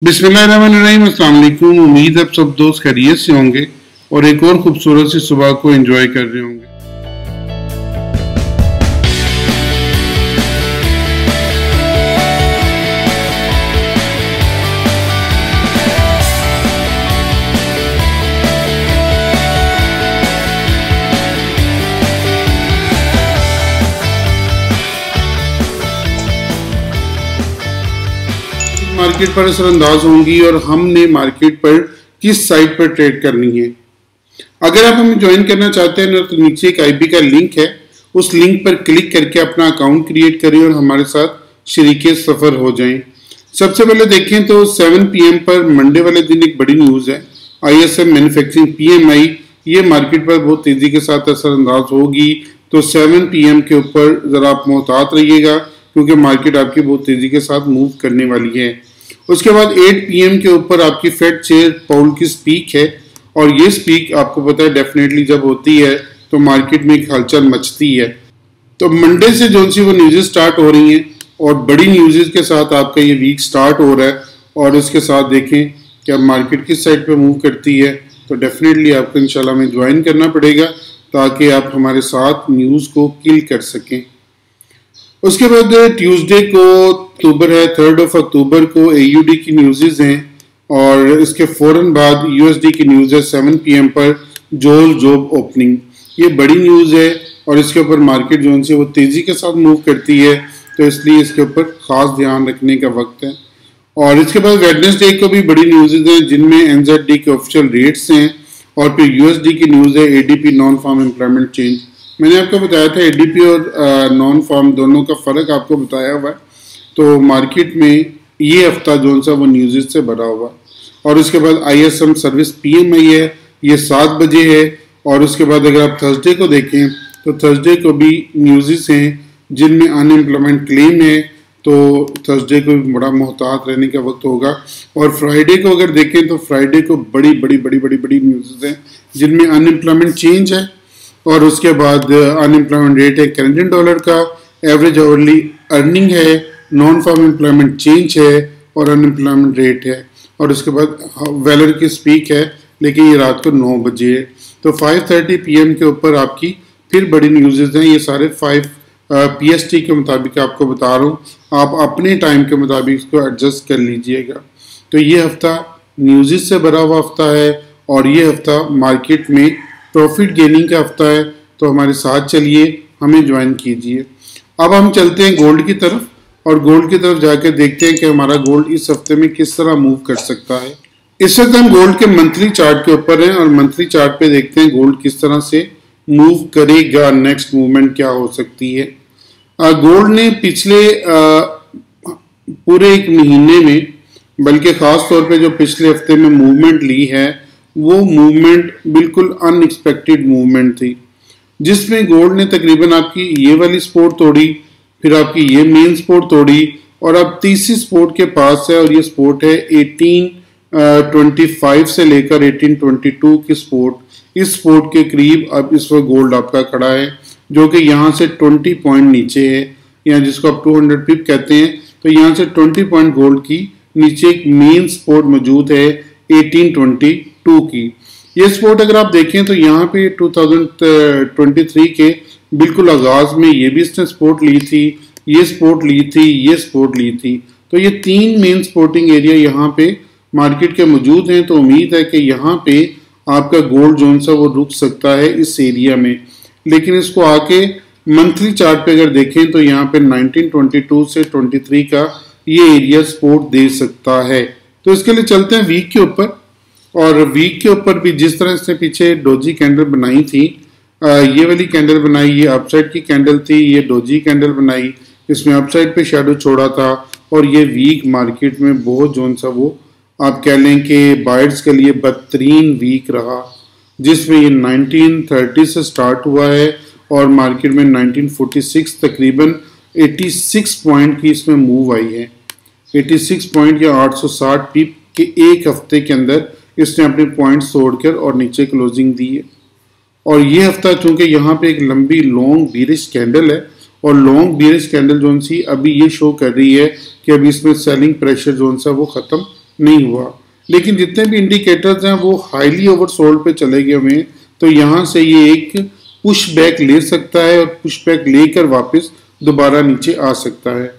बिस्मिल्लाहिर्रहमानिर्रहीम, अस्सलाम वालेकुम। उम्मीद आप सब दोस्त खैरियत से होंगे और एक और खूबसूरत सी सुबह को एंजॉय कर रहे होंगे। मार्केट पर असरअंदाज होंगी और हमने मार्केट पर किस साइट पर ट्रेड करनी है। अगर आप हमें ज्वाइन करना चाहते हैं तो नीचे एक आईबी का लिंक है, उस लिंक पर क्लिक करके अपना अकाउंट क्रिएट करें और हमारे साथ शरीके सफ़र हो जाएं। सबसे पहले देखें तो 7 PM पर मंडे वाले दिन एक बड़ी न्यूज़ है। ISM मैन्युफैक्चरिंग PMI ये मार्केट पर बहुत तेज़ी के साथ असरअंदाज होगी, तो 7 PM के ऊपर ज़रा आप मोहतात रहिएगा क्योंकि मार्केट आपकी बहुत तेज़ी के साथ मूव करने वाली है। उसके बाद 8 PM के ऊपर आपकी फेड चेयर पाउल की स्पीक है और ये स्पीक आपको पता है डेफिनेटली जब होती है तो मार्केट में एक हलचल मचती है। तो मंडे से जो सी वो न्यूज़ स्टार्ट हो रही हैं और बड़ी न्यूज़ के साथ आपका ये वीक स्टार्ट हो रहा है और इसके साथ देखें कि अब मार्केट किस साइड पे मूव करती है, तो डेफिनेटली आपको इंशाल्लाह में ज्वाइन करना पड़ेगा ताकि आप हमारे साथ न्यूज़ को किल कर सकें। उसके बाद ट्यूसडे को अक्टूबर है, 3 अक्टूबर को AUD की न्यूज़ हैं और इसके फ़ौरन बाद USD की न्यूज़ है 7 PM पर जोल जॉब ओपनिंग। ये बड़ी न्यूज़ है और इसके ऊपर मार्केट जो है वो तेज़ी के साथ मूव करती है, तो इसलिए इसके ऊपर ख़ास ध्यान रखने का वक्त है। और इसके बाद वेडनेसडे को भी बड़ी न्यूज़ हैं जिनमें NZD के ऑफिशियल रेट्स हैं और फिर USD की न्यूज़ है ADP non farm employment change. मैंने आपको बताया था ADP और नॉन फार्म दोनों का फ़र्क आपको बताया हुआ है। तो मार्केट में ये हफ्ता जो सा वो न्यूज़ से भरा हुआ है। और उसके बाद ISM सर्विस PMI है, ये 7 बजे है। और उसके बाद अगर आप थर्सडे को देखें तो थर्सडे को भी न्यूज़ हैं जिनमें अनएम्प्लॉयमेंट क्लेम है, तो थर्सडे को भी बड़ा मोहतात रहने का वक्त होगा। और फ्राइडे को अगर देखें तो फ्राइडे को बड़ी न्यूज़ हैं जिनमें अनएम्प्लॉयमेंट चेंज है और उसके बाद अनएम्प्लॉयमेंट रेट है कैनेडियन डॉलर का, एवरेज आवरली अर्निंग है, नॉन फार्म एम्प्लॉयमेंट चेंज है और अनएम्प्लॉयमेंट रेट है। और उसके बाद वेलर की स्पीक है, लेकिन ये रात को 9 बजे है। तो 5:30 PM के ऊपर आपकी फिर बड़ी न्यूज़ हैं। ये सारे 5 PST के मुताबिक आपको बता रहा हूँ, आप अपने टाइम के मुताबिक इसको एडजस्ट कर लीजिएगा। तो ये हफ्ता न्यूज़ से भरा हुआ हफ्ता है और ये हफ्ता मार्केट में प्रॉफिट गेनिंग का हफ्ता है, तो हमारे साथ चलिए, हमें ज्वाइन कीजिए। अब हम चलते हैं गोल्ड की तरफ और गोल्ड की तरफ जाकर देखते हैं कि हमारा गोल्ड इस हफ्ते में किस तरह मूव कर सकता है। इस वक्त हम गोल्ड के मंथली चार्ट के ऊपर हैं और मंथली चार्ट पे देखते हैं गोल्ड किस तरह से मूव करेगा, नेक्स्ट मूवमेंट क्या हो सकती है। गोल्ड ने पिछले पूरे एक महीने में, बल्कि ख़ास तौर पे जो पिछले हफ्ते में मूवमेंट ली है, वो मूवमेंट बिल्कुल अनएक्सपेक्टेड मूवमेंट थी, जिसमें गोल्ड ने तकरीबन आपकी ये वाली सपोर्ट तोड़ी, फिर आपकी ये मेन सपोर्ट तोड़ी और अब तीसरी सपोर्ट के पास है और ये सपोर्ट है 1825 से लेकर 1822 की सपोर्ट। इस सपोर्ट के करीब अब इस वक्त गोल्ड आपका खड़ा है, जो कि यहाँ से 20 पॉइंट नीचे है, या जिसको आप 200 पिप कहते हैं। तो यहाँ से 20 पॉइंट गोल्ड की नीचे एक मेन सपोर्ट मौजूद है 1822 की। ये सपोर्ट अगर आप देखें तो यहाँ पे 2023 के बिल्कुल आगाज में ये भी इसने सपोर्ट ली थी, ये सपोर्ट ली थी, ये सपोर्ट ली थी। तो ये 3 मेन सपोर्टिंग एरिया यहाँ पे मार्केट के मौजूद हैं। तो उम्मीद है कि यहाँ पे आपका गोल्ड जोन सा वो रुक सकता है इस एरिया में, लेकिन इसको आके मंथली चार्ट पे अगर देखें तो यहाँ पे 1922 से 23 का ये एरिया सपोर्ट दे सकता है। तो इसके लिए चलते हैं वीक के ऊपर। और वीक के ऊपर भी जिस तरह इसने पीछे डोजी कैंडल बनाई थी, ये वाली कैंडल बनाई, ये अपसाइड की कैंडल थी, ये डोजी कैंडल बनाई, इसमें अपसाइड पे शैडो छोड़ा था और ये वीक मार्केट में बहुत जोन सा वो आप कह लें कि बायर्स के लिए बदतरीन वीक रहा, जिसमें ये 1930 से स्टार्ट हुआ है और मार्केट में 1946 तकरीबन 86 पॉइंट की इसमें मूव आई है। 86 पॉइंट या 860 पिप के एक हफ्ते के अंदर इसने अपने पॉइंट्स तोड़कर और नीचे क्लोजिंग दी है। और ये हफ्ता चूंकि यहाँ पे एक लंबी लॉन्ग बीरिश कैंडल है और लॉन्ग बीरिश कैंडल जोन सी अभी ये शो कर रही है कि अभी इसमें सेलिंग प्रेशर जोन सा वो ख़त्म नहीं हुआ। लेकिन जितने भी इंडिकेटर्स हैं वो हाईली ओवरसोल्ड पे चले गए हुए हैं, तो यहाँ से ये एक पुश बैक ले सकता है और पुश बैक लेकर वापस दोबारा नीचे आ सकता है।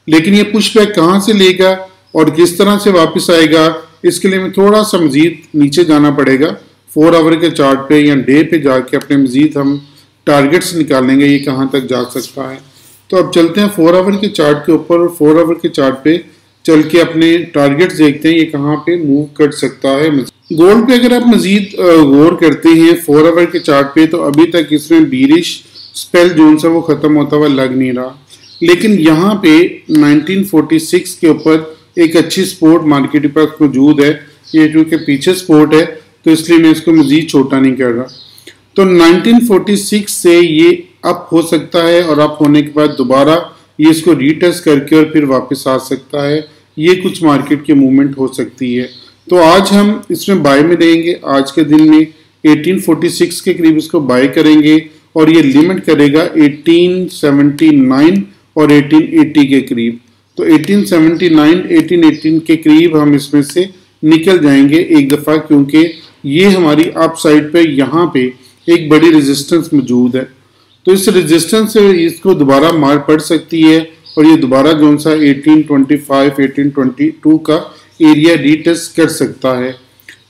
लेकिन ये पुश बैक कहाँ से लेगा और किस तरह से वापस आएगा, इसके लिए हमें थोड़ा सा मजीद नीचे जाना पड़ेगा। 4 आवर के चार्ट पे या डे पे जाके अपने मजीद हम टारगेट्स निकालेंगे ये कहाँ तक जा सकता है। तो अब चलते हैं 4 आवर के चार्ट के ऊपर और 4 आवर के चार्ट पे चल के अपने टारगेट्स देखते हैं ये कहाँ पे मूव कर सकता है। गोल्ड पे अगर आप मजीद गौर करते हैं 4 आवर के चार्ट पे, तो अभी तक इसमें बीरिश स्पेल जोन सा वो खत्म होता हुआ लग नहीं रहा। लेकिन यहाँ पे 1946 के ऊपर एक अच्छी सपोर्ट मार्केट के पास मौजूद है। ये क्योंकि पीछे सपोर्ट है तो इसलिए मैं इसको मजीद छोटा नहीं कर रहा। तो 1946 से ये अप हो सकता है और अप होने के बाद दोबारा ये इसको रीटेस्ट करके और फिर वापस आ सकता है। ये कुछ मार्केट की मूवमेंट हो सकती है। तो आज हम इसमें बाय में देंगे। आज के दिन में 1846 के करीब इसको बाय करेंगे और ये लिमिट करेगा 1879 और 1880 के करीब। तो 1879 1818 के करीब हम इसमें से निकल जाएंगे एक दफ़ा, क्योंकि ये हमारी अप साइड पे यहाँ पे एक बड़ी रेजिस्टेंस मौजूद है। तो इस रेजिस्टेंस से इसको दोबारा मार पड़ सकती है और ये दोबारा जो सा 1825 1822 का एरिया रीटेस्ट कर सकता है।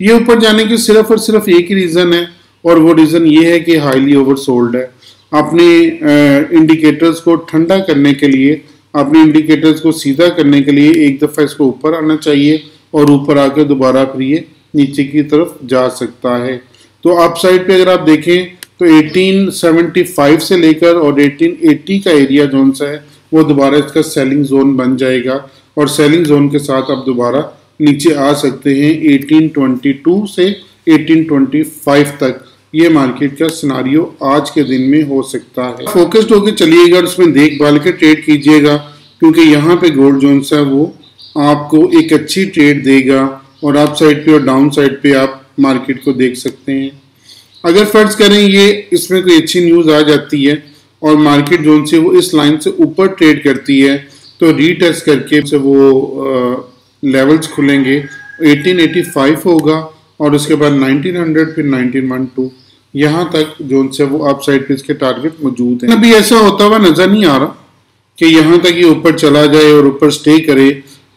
ये ऊपर जाने के सिर्फ और सिर्फ एक ही रीज़न है और वो रीज़न ये है कि हाईली ओवरसोल्ड है। अपने इंडिकेटर्स को ठंडा करने के लिए, अपने इंडिकेटर्स को सीधा करने के लिए एक दफ़ा इसको ऊपर आना चाहिए और ऊपर आकर दोबारा फिर ये नीचे की तरफ जा सकता है। तो अप साइड पे अगर आप देखें तो 1875 से लेकर और 1880 का एरिया जोन सा है वो दोबारा इसका सेलिंग जोन बन जाएगा और सेलिंग जोन के साथ आप दोबारा नीचे आ सकते हैं 1822 से 1825 तक। ये मार्केट का सिनारियो आज के दिन में हो सकता है। फोकस्ड होकर चलिएगा और उसमें देखभाल के ट्रेड कीजिएगा, क्योंकि यहाँ पे गोल्ड जोन सा वो आपको एक अच्छी ट्रेड देगा और अप साइड पे और डाउन साइड पे आप मार्केट को देख सकते हैं। अगर फर्ज करें ये इसमें कोई अच्छी न्यूज़ आ जाती है और मार्केट जोन से वो इस लाइन से ऊपर ट्रेड करती है, तो रीटेस्ट करके से वो लेवल्स खुलेंगे। 1885 होगा और उसके बाद 1900 फिर 1912 यहाँ तक जोन से वो अप साइड पे इसके टारगेट मौजूद हैं। अभी ऐसा होता हुआ नजर नहीं आ रहा कि यहाँ तक ये ऊपर चला जाए और ऊपर स्टे करे।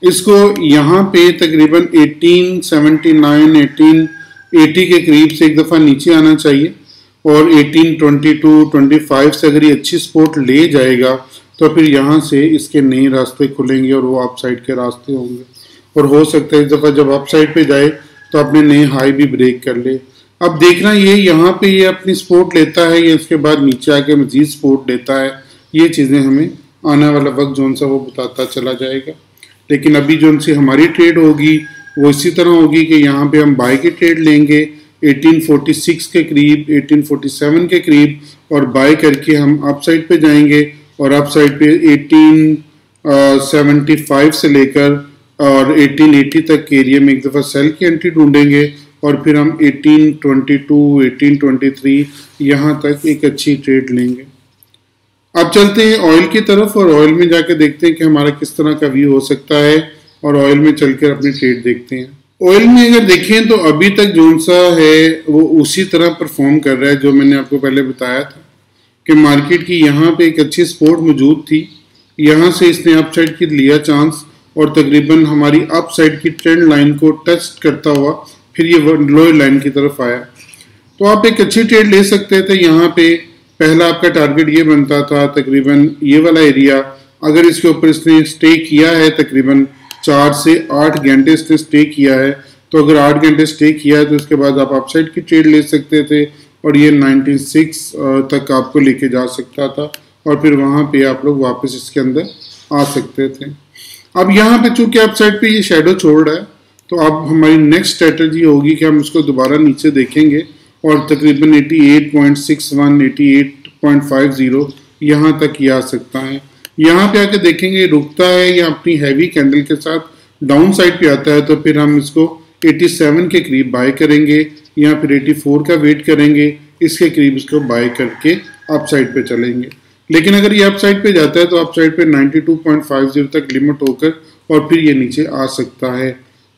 इसको यहाँ पे तकरीबन 1879 1880 के करीब से एक दफ़ा नीचे आना चाहिए और 1822 25 से अगर ये अच्छी सपोर्ट ले जाएगा तो फिर यहाँ से इसके नए रास्ते खुलेंगे और वो अप साइड के रास्ते होंगे और हो सकता है इस दफ़ा जब अप साइड पे जाए तो अपने नए हाई भी ब्रेक कर ले। अब देखना ये यहाँ पे ये अपनी सपोर्ट लेता है या इसके बाद नीचे आके मजीद सपोर्ट लेता है, ये चीज़ें हमें आने वाला वक्त जोन सा वो बताता चला जाएगा। लेकिन अभी जोन सी हमारी ट्रेड होगी वो इसी तरह होगी कि यहाँ पे हम बाय की ट्रेड लेंगे 1846 के करीब 1847 के करीब और बाय करके हम अप साइड पे जाएंगे और अप साइड पे 1875 से लेकर और 1880 तक के एरिया में एक दफ़ा सेल की एंट्री ढूंढेंगे और फिर हम 1822 1823 यहाँ तक एक अच्छी ट्रेड लेंगे। अब चलते हैं ऑयल की तरफ और ऑयल में जाके देखते हैं कि हमारा किस तरह का व्यू हो सकता है और ऑयल में चलकर अपनी ट्रेड देखते हैं। ऑयल में अगर देखें तो अभी तक जोन सा है वो उसी तरह परफॉर्म कर रहा है जो मैंने आपको पहले बताया था कि मार्केट की यहाँ पे एक अच्छी सपोर्ट मौजूद थी। यहाँ से इसने अप साइड की लिया चांस और तकरीबन हमारी अप साइड की ट्रेंड लाइन को टच करता हुआ फिर ये लोअर लाइन की तरफ आया। तो आप एक अच्छी ट्रेड ले सकते थे। यहाँ पे पहला आपका टारगेट ये बनता था तकरीबन ये वाला एरिया, अगर इसके ऊपर इसने स्टे किया है तकरीबन 4 से 8 घंटे इसने स्टे किया है, तो अगर 8 घंटे स्टे किया है तो उसके बाद आप अपसाइड की ट्रेड ले सकते थे और ये 96 तक आपको लेके जा सकता था और फिर वहाँ पे आप लोग वापस इसके अंदर आ सकते थे। अब यहाँ पे चूंकि अपसाइड पे ये शेडो छोड़ रहा है तो अब हमारी नेक्स्ट स्ट्रेटजी होगी कि हम इसको दोबारा नीचे देखेंगे और तकरीबन 88.61 88.50 यहाँ तक ये आ सकता है। यहाँ पे आके देखेंगे रुकता है या अपनी हैवी कैंडल के साथ डाउन साइड पे आता है तो फिर हम इसको 87 के करीब बाय करेंगे या फिर 84 का वेट करेंगे, इसके करीब इसको बाय करके अप साइड पे चलेंगे। लेकिन अगर ये अप साइड पे जाता है तो अप साइड पे 92.50 तक लिमिट होकर और फिर ये नीचे आ सकता है।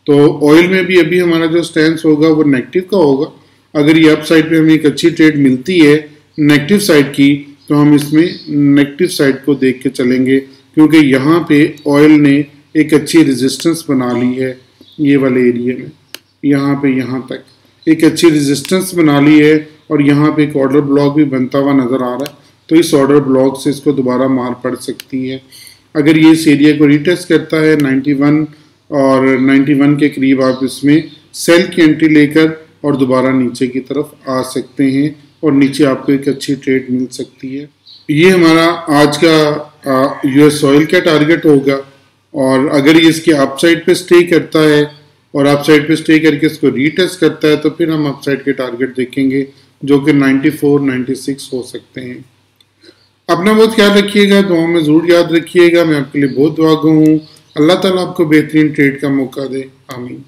तो ऑयल में भी अभी हमारा जो स्टैंस होगा वो नेगेटिव का होगा। अगर ये अप साइड पे हमें एक अच्छी ट्रेड मिलती है नेगेटिव साइड की, तो हम इसमें नेगेटिव साइड को देख के चलेंगे, क्योंकि यहाँ पे ऑयल ने एक अच्छी रेजिस्टेंस बना ली है। ये वाले एरिया में यहाँ पे यहाँ तक एक अच्छी रेजिस्टेंस बना ली है, और यहाँ पे एक ऑर्डर ब्लॉक भी बनता हुआ नज़र आ रहा है। तो इस ऑर्डर ब्लॉक से इसको दोबारा मार पड़ सकती है। अगर ये इस एरिया को रिटेस्ट करता है 91 और 91 के करीब, आप इसमें सेल की एंट्री लेकर और दोबारा नीचे की तरफ आ सकते हैं, और नीचे आपको एक अच्छी ट्रेड मिल सकती है। ये हमारा आज का यूएस ऑयल का टारगेट होगा, और अगर ये इसके अपसाइड पे स्टे करता है और अपसाइड पे स्टे करके इसको रीटेस्ट करता है, तो फिर हम अपसाइड के टारगेट देखेंगे जो कि 94, 96 हो सकते हैं। अपना बहुत ख्याल रखिएगा, दुआ में ज़रूर याद रखिएगा। मैं आपके लिए बहुत दुआ गो हूँ। अल्लाह ताला आपको बेहतरीन ट्रेड का मौका दे। आमीन।